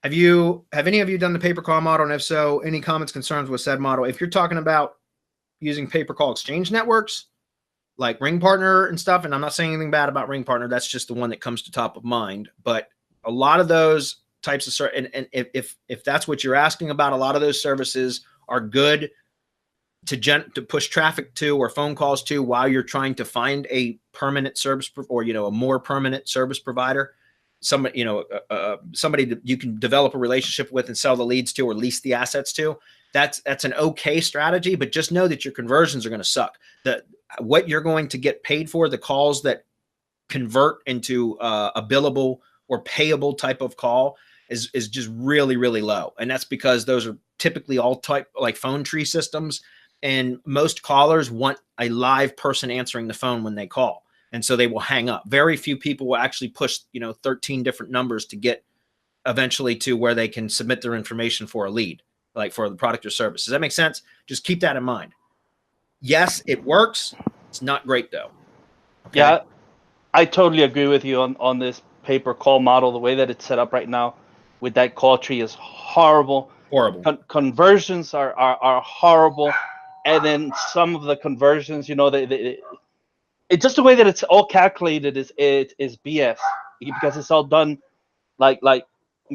Have any of you done the pay per call model? And if so, any comments, concerns with said model? If you're talking about using pay per call exchange networks like Ring Partner and stuff, and I'm not saying anything bad about Ring Partner, that's just the one that comes to top of mind. But a lot of those types of and if that's what you're asking about, a lot of those services are good to push traffic to or phone calls to while you're trying to find a permanent service or a more permanent service provider, somebody somebody that you can develop a relationship with and sell the leads to or lease the assets to. That's an okay strategy, but just know that your conversions are going to suck. What you're going to get paid for, the calls that convert into a billable or payable type of call is just really, really low. And that's because those are typically all type like phone tree systems. And most callers want a live person answering the phone when they call. And so they will hang up. Very few people will actually push, 13 different numbers to get eventually to where they can submit their information for a lead, like for the product or service. Does that make sense? Just keep that in mind. Yes, it works. It's not great though. Okay? Yeah, I totally agree with you on this pay-per-call model. The way that it's set up right now with that call tree is horrible. Horrible. Conversions are horrible. And then some of the conversions, it's just the way that it's all calculated is BS, because it's all done like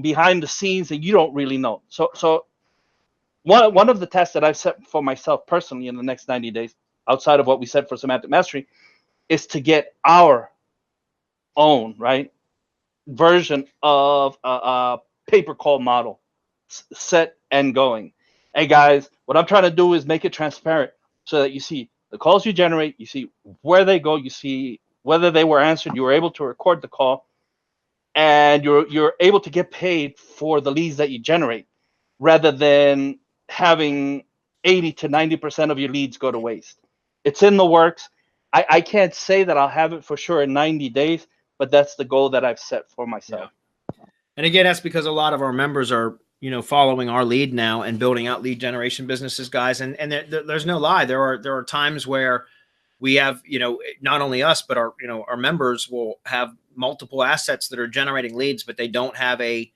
behind the scenes and you don't really know. So one of the tests that I've set for myself personally in the next 90 days, outside of what we set for Semantic Mastery, is to get our own version of a pay-per-call model set and going. Hey guys, what I'm trying to do is make it transparent so that you see the calls you generate, you see where they go, you see whether they were answered, you were able to record the call, and you're able to get paid for the leads that you generate, rather than having 80 to 90% of your leads go to waste. It's in the works. I can't say that I'll have it for sure in 90 days, but that's the goal that I've set for myself. Yeah. And again, that's because a lot of our members are following our lead now and building out lead generation businesses, guys. And there's no lie. There are times where we have, not only us, but our members will have multiple assets that are generating leads, but they don't have a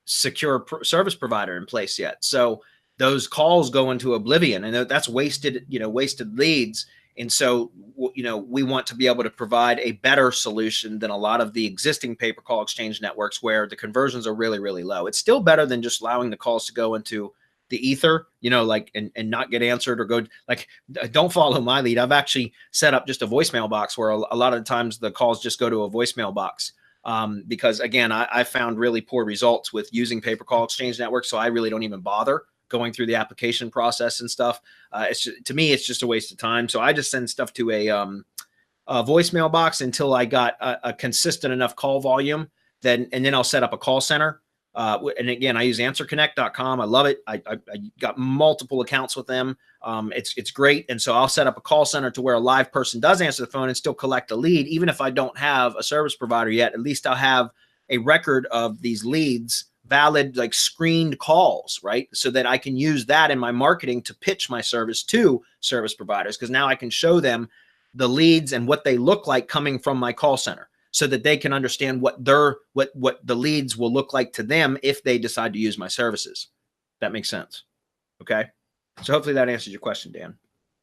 secure service provider in place yet. So those calls go into oblivion, and that's wasted leads. And so, we want to be able to provide a better solution than a lot of the existing pay-per-call exchange networks where the conversions are really, really low. It's still better than just allowing the calls to go into the ether, and not get answered or go don't follow my lead. I've actually set up just a voicemail box where a lot of the times the calls just go to a voicemail box. Because again, I found really poor results with using pay-per-call exchange networks. So I really don't even bother going through the application process and stuff. To me, it's just a waste of time. So I just send stuff to a voicemail box until I got a consistent enough call volume. And then I'll set up a call center. And again, I use answerconnect.com. I love it. I got multiple accounts with them. It's great. And so I'll set up a call center to where a live person does answer the phone and still collect a lead. Even if I don't have a service provider yet, at least I'll have a record of these leads, valid, screened calls, right? So that I can use that in my marketing to pitch my service to service providers. Because now I can show them the leads and what they look like coming from my call center, so that they can understand what the leads will look like to them if they decide to use my services. That makes sense. Okay. So hopefully that answers your question, Dan.